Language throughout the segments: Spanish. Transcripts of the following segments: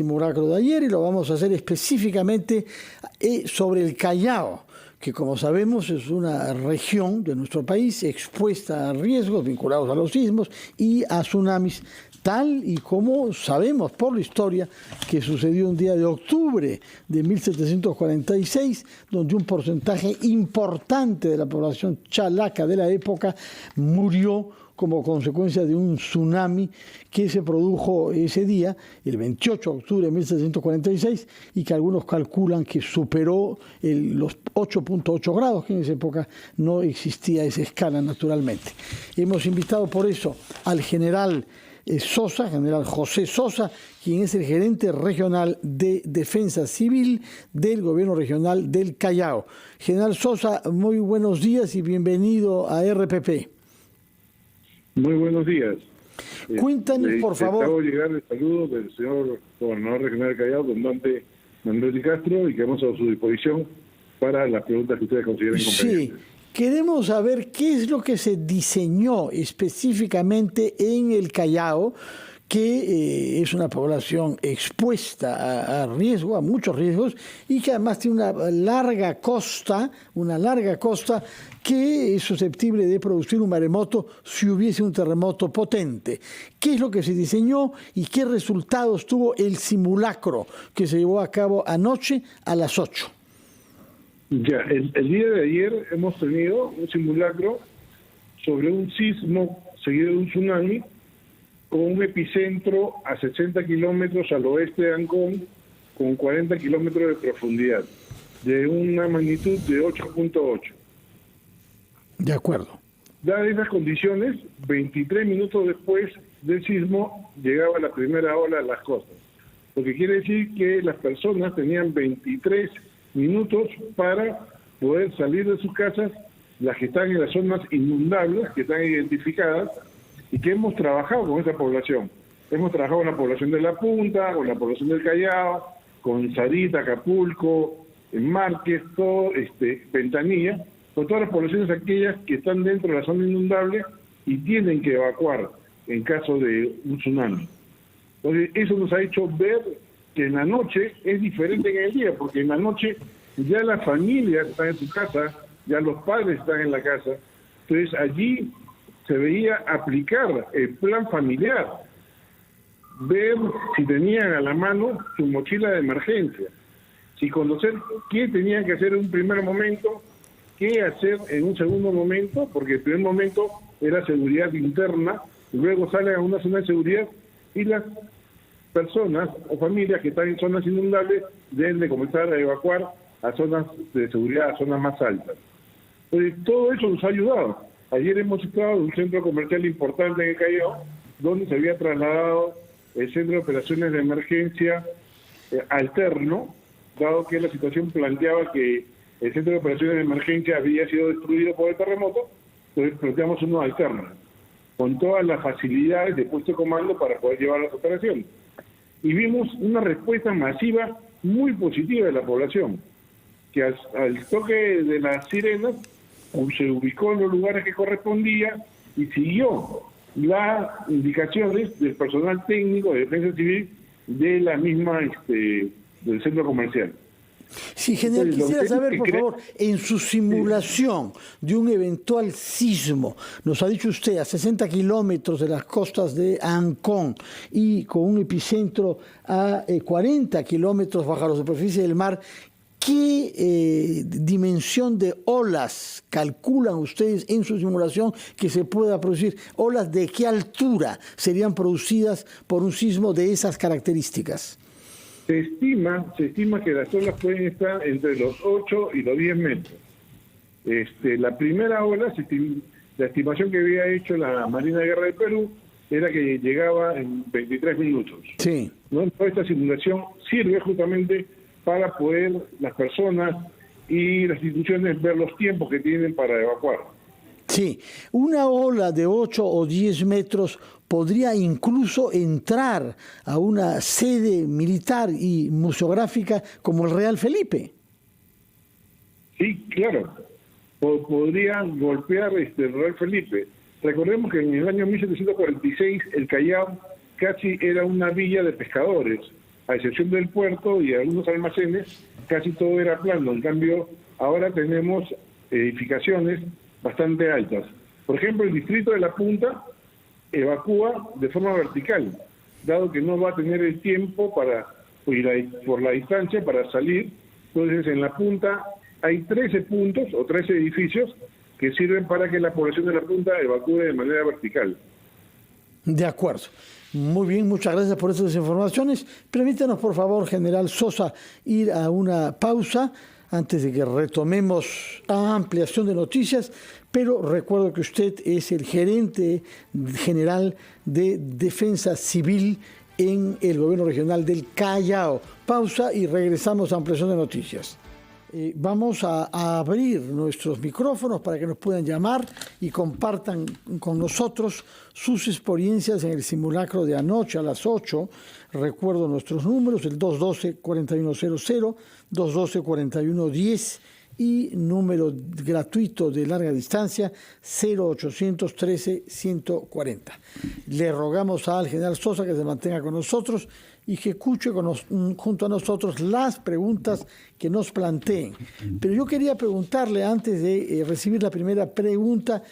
Simulacro de ayer, y lo vamos a hacer específicamente sobre el Callao, que como sabemos es una región de nuestro país expuesta a riesgos vinculados a los sismos y a tsunamis, tal y como sabemos por la historia que sucedió un día de octubre de 1746, donde un porcentaje importante de la población chalaca de la época murió como consecuencia de un tsunami que se produjo ese día, el 28 de octubre de 1746, y que algunos calculan que superó los 8.8 grados, que en esa época no existía esa escala naturalmente. Hemos invitado por eso al general Sosa, general José Sosa, quien es el gerente regional de Defensa Civil del Gobierno Regional del Callao. General Sosa, muy buenos días y bienvenido a RPP. Muy buenos días. Cuéntanos, por favor. Acabo de llegar el saludo del señor gobernador regional del Callao, comandante Manuel Di Castro, y quedamos a su disposición para las preguntas que ustedes consideren convenientes. Sí, queremos saber qué es lo que se diseñó específicamente en el Callao, que es una población expuesta a riesgo, a muchos riesgos, y que además tiene una larga costa que es susceptible de producir un maremoto si hubiese un terremoto potente. ¿Qué es lo que se diseñó y qué resultados tuvo el simulacro que se llevó a cabo anoche a las 8? Ya, el día de ayer hemos tenido un simulacro sobre un sismo seguido de un tsunami, con un epicentro a 60 kilómetros al oeste de Ancón, con 40 kilómetros de profundidad, de una magnitud de 8.8. De acuerdo. Dadas esas condiciones, 23 minutos después del sismo llegaba la primera ola a las costas, lo que quiere decir que las personas tenían 23 minutos para poder salir de sus casas, las que están en las zonas inundables, que están identificadas, y que hemos trabajado con esa población. Hemos trabajado con la población de La Punta, con la población del Callao, con Sarita, Acapulco, Márquez, todo, Ventanilla, con todas las poblaciones aquellas que están dentro de la zona inundable y tienen que evacuar en caso de un tsunami. Entonces, eso nos ha hecho ver que en la noche es diferente que en el día, porque en la noche ya las familias están en su casa, ya los padres están en la casa, entonces allí se veía aplicar el plan familiar, ver si tenían a la mano su mochila de emergencia, si conocer qué tenían que hacer en un primer momento, qué hacer en un segundo momento, porque el primer momento era seguridad interna, luego salen a una zona de seguridad y las personas o familias que están en zonas inundables deben de comenzar a evacuar a zonas de seguridad, a zonas más altas. Entonces, todo eso nos ha ayudado. Ayer hemos estado en un centro comercial importante en el Callao, donde se había trasladado el centro de operaciones de emergencia alterno, dado que la situación planteaba que el centro de operaciones de emergencia había sido destruido por el terremoto, entonces planteamos uno alterno, con todas las facilidades de puesto de comando para poder llevar las operaciones. Y vimos una respuesta masiva muy positiva de la población, que al toque de las sirenas se ubicó en los lugares que correspondía y siguió las indicaciones del personal técnico de Defensa Civil de la misma del centro comercial. Sí, general, quisiera saber, por favor, en su simulación de un eventual sismo, nos ha dicho usted a 60 kilómetros de las costas de Ancón y con un epicentro a 40 kilómetros bajo la superficie del mar, ¿qué dimensión de olas calculan ustedes en su simulación que se pueda producir? ¿Olas de qué altura serían producidas por un sismo de esas características? Se estima que las olas pueden estar entre los 8 y los 10 metros. La primera ola, la estimación que había hecho la Marina de Guerra del Perú, era que llegaba en 23 minutos. Sí. ¿No? Esta simulación sirve justamente para poder las personas y las instituciones ver los tiempos que tienen para evacuar. Sí, una ola de 8 o 10 metros podría incluso entrar a una sede militar y museográfica como el Real Felipe. Sí, claro. Podría golpear el Real Felipe. Recordemos que en el año 1746 el Callao casi era una villa de pescadores. a excepción del puerto y algunos almacenes, casi todo era plano. En cambio, ahora tenemos edificaciones bastante altas. Por ejemplo, el distrito de La Punta evacúa de forma vertical, dado que no va a tener el tiempo por la distancia para salir. Entonces, en La Punta hay 13 puntos o 13 edificios que sirven para que la población de La Punta evacúe de manera vertical. De acuerdo. Muy bien, muchas gracias por estas informaciones. Permítanos, por favor, general Sosa, ir a una pausa antes de que retomemos la ampliación de noticias, pero recuerdo que usted es el gerente general de Defensa Civil en el gobierno regional del Callao. Pausa y regresamos a ampliación de noticias. Vamos a abrir nuestros micrófonos para que nos puedan llamar y compartan con nosotros sus experiencias en el simulacro de anoche a las 8. Recuerdo nuestros números, el 212-4100, 212-4110 y número gratuito de larga distancia 0800 13 140. Le rogamos al general Sosa que se mantenga con nosotros y que escuche junto a nosotros las preguntas que nos planteen. Pero yo quería preguntarle, antes de recibir la primera pregunta,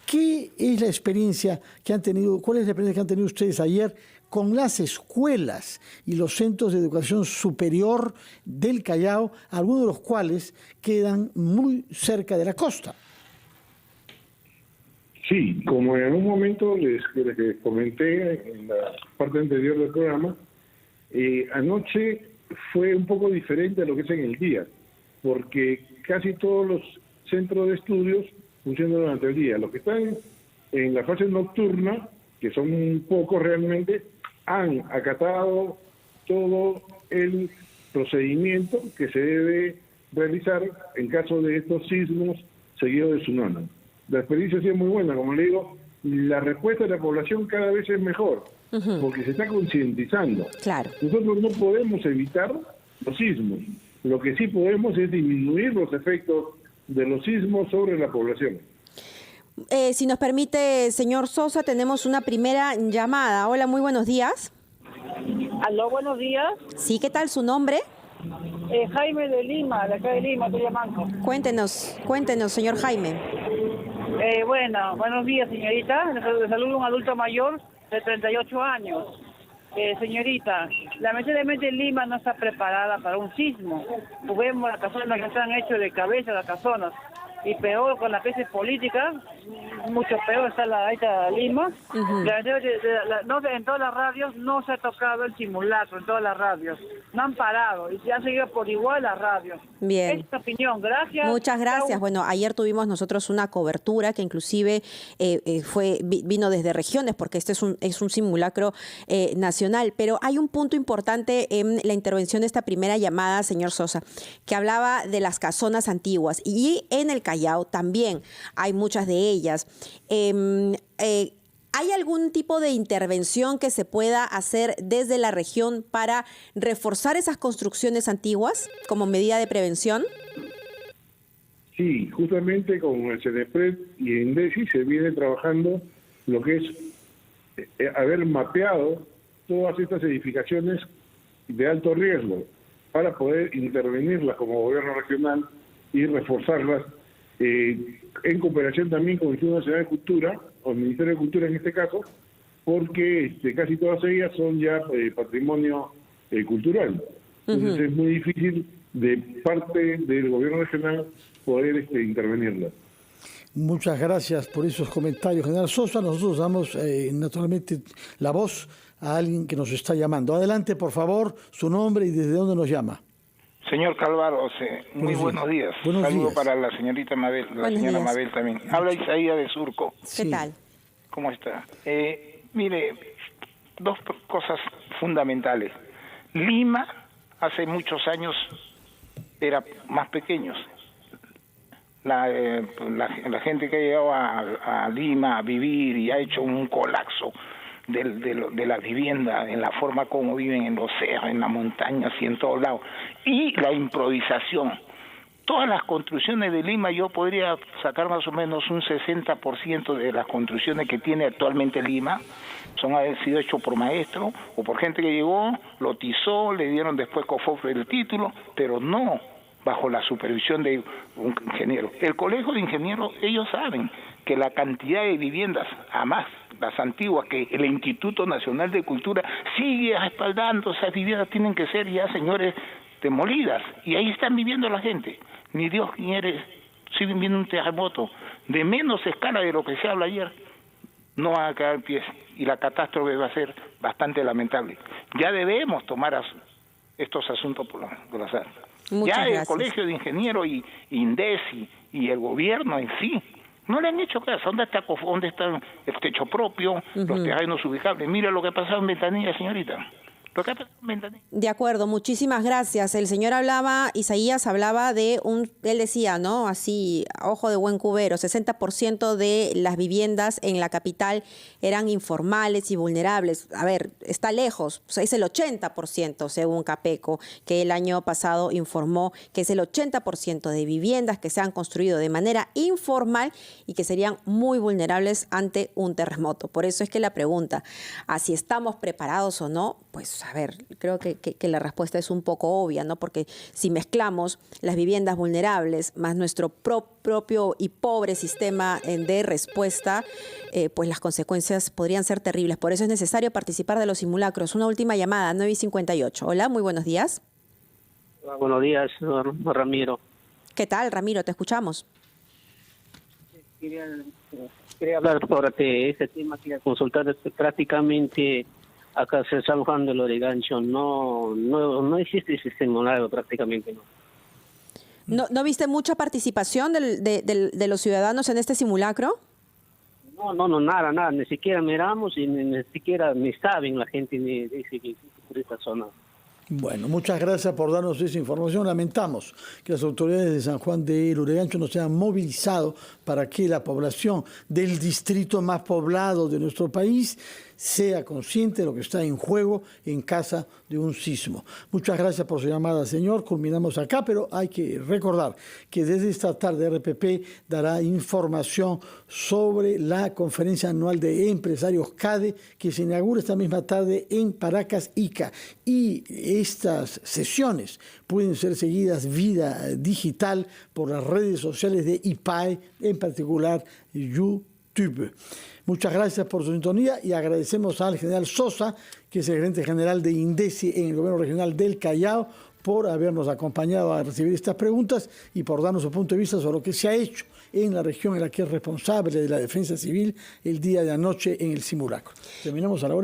¿qué es la experiencia que han tenido, cuál es la experiencia que han tenido ustedes ayer con las escuelas y los centros de educación superior del Callao, algunos de los cuales quedan muy cerca de la costa? Sí, como en un momento les comenté en la parte anterior del programa, anoche fue un poco diferente a lo que es en el día, porque casi todos los centros de estudios funcionan durante el día. Los que están en la fase nocturna, que son pocos realmente, han acatado todo el procedimiento que se debe realizar en caso de estos sismos seguidos de tsunami. La experiencia ha sido muy buena, como le digo, la respuesta de la población cada vez es mejor, porque se está concientizando. Claro. Nosotros no podemos evitar los sismos, lo que sí podemos es disminuir los efectos de los sismos sobre la población. Si nos permite, señor Sosa, tenemos una primera llamada. Hola, muy buenos días. Aló, buenos días. Sí, ¿qué tal su nombre? Jaime de Lima, de acá de Lima, estoy llamando. Cuéntenos, señor Jaime. Bueno, buenos días, señorita. Le saludo un adulto mayor de 38 años. Señorita, lamentablemente Lima no está preparada para un sismo. Vemos las casonas que están hechas de cabeza, las casonas. Y peor con la crisis política, mucho peor está la de Lima. En todas las radios no se ha tocado el simulacro, en todas las radios. No han parado y se han seguido por igual las radios. Bien. Esta opinión, gracias. Muchas gracias. Bueno, ayer tuvimos nosotros una cobertura que inclusive vino desde regiones, porque este es un simulacro nacional. Pero hay un punto importante en la intervención de esta primera llamada, señor Sosa, que hablaba de las casonas antiguas. Y en el Callao también hay muchas de ellas. ¿Hay algún tipo de intervención que se pueda hacer desde la región para reforzar esas construcciones antiguas como medida de prevención? Sí, justamente con el CENEPRED y ENDESI se viene trabajando lo que es haber mapeado todas estas edificaciones de alto riesgo para poder intervenirlas como gobierno regional y reforzarlas en cooperación también con el Instituto Nacional de Cultura, o el Ministerio de Cultura en este caso, porque casi todas ellas son ya patrimonio cultural. Entonces es muy difícil de parte del gobierno regional poder intervenirlas. Muchas gracias por esos comentarios, general Sosa. Nosotros damos naturalmente la voz a alguien que nos está llamando. Adelante, por favor, su nombre y desde dónde nos llama. Señor Calvaros, muy buenos días. Saludo para la señorita Mabel, la señora Mabel también. Habla Isaías de Surco. ¿Qué tal? ¿Cómo está? Mire, dos cosas fundamentales. Lima, hace muchos años, era más pequeños. La gente que ha llegado a Lima a vivir y ha hecho un colapso de la vivienda, en la forma como viven en los cerros, en las montañas y en todos lados, y la improvisación. Todas las construcciones de Lima, yo podría sacar más o menos un 60% de las construcciones que tiene actualmente Lima, han sido hechos por maestros o por gente que llegó, lotizó, le dieron después cofofre el título, pero no bajo la supervisión de un ingeniero. El colegio de ingenieros, ellos saben que la cantidad de viviendas, además las antiguas, que el Instituto Nacional de Cultura sigue respaldando, esas viviendas tienen que ser ya, señores, demolidas, y ahí están viviendo la gente. Ni Dios quiere, siguen viendo un terremoto de menos escala de lo que se habla ayer, no van a quedar en pie, y la catástrofe va a ser bastante lamentable. Ya debemos tomar estos asuntos por la azar. Ya el Colegio de Ingenieros y INDECI y el gobierno en sí no le han hecho caso. ¿Dónde está el techo propio, los terrenos ubicables? Mira lo que ha pasado en Ventanilla, señorita. De acuerdo, muchísimas gracias. El señor Isaías hablaba de él decía, ¿no? Así, a ojo de buen cubero, 60% de las viviendas en la capital eran informales y vulnerables. A ver, está lejos, o sea, es el 80% según Capeco, que el año pasado informó que es el 80% de viviendas que se han construido de manera informal y que serían muy vulnerables ante un terremoto. Por eso es que la pregunta, a si estamos preparados o no, pues a ver, creo que la respuesta es un poco obvia, ¿no? Porque si mezclamos las viviendas vulnerables más nuestro propio y pobre sistema de respuesta, pues las consecuencias podrían ser terribles. Por eso es necesario participar de los simulacros. Una última llamada, 9:58. Hola, muy buenos días. Hola, buenos días, señor Ramiro. ¿Qué tal, Ramiro? Te escuchamos. Quería hablar sobre este tema, quería consultar prácticamente. Acá en San Juan de Lurigancho no existe ese simulacro prácticamente, ¿no? ¿No viste mucha participación de los ciudadanos en este simulacro? No, nada, ni siquiera miramos y ni siquiera ni saben la gente ni dice que por esta zona. Bueno, muchas gracias por darnos esa información. Lamentamos que las autoridades de San Juan de Lurigancho no se hayan movilizado para que la población del distrito más poblado de nuestro país sea consciente de lo que está en juego en caso de un sismo. Muchas gracias por su llamada, señor. Culminamos acá, pero hay que recordar que desde esta tarde RPP dará información sobre la conferencia anual de empresarios CADE que se inaugura esta misma tarde en Paracas, Ica. Y estas sesiones pueden ser seguidas vía digital por las redes sociales de IPAE, en particular YouTube. Muchas gracias por su sintonía y agradecemos al general Sosa, que es el gerente general de INDECI en el gobierno regional del Callao, por habernos acompañado a recibir estas preguntas y por darnos su punto de vista sobre lo que se ha hecho en la región en la que es responsable de la defensa civil el día de anoche en el simulacro. Terminamos a la hora.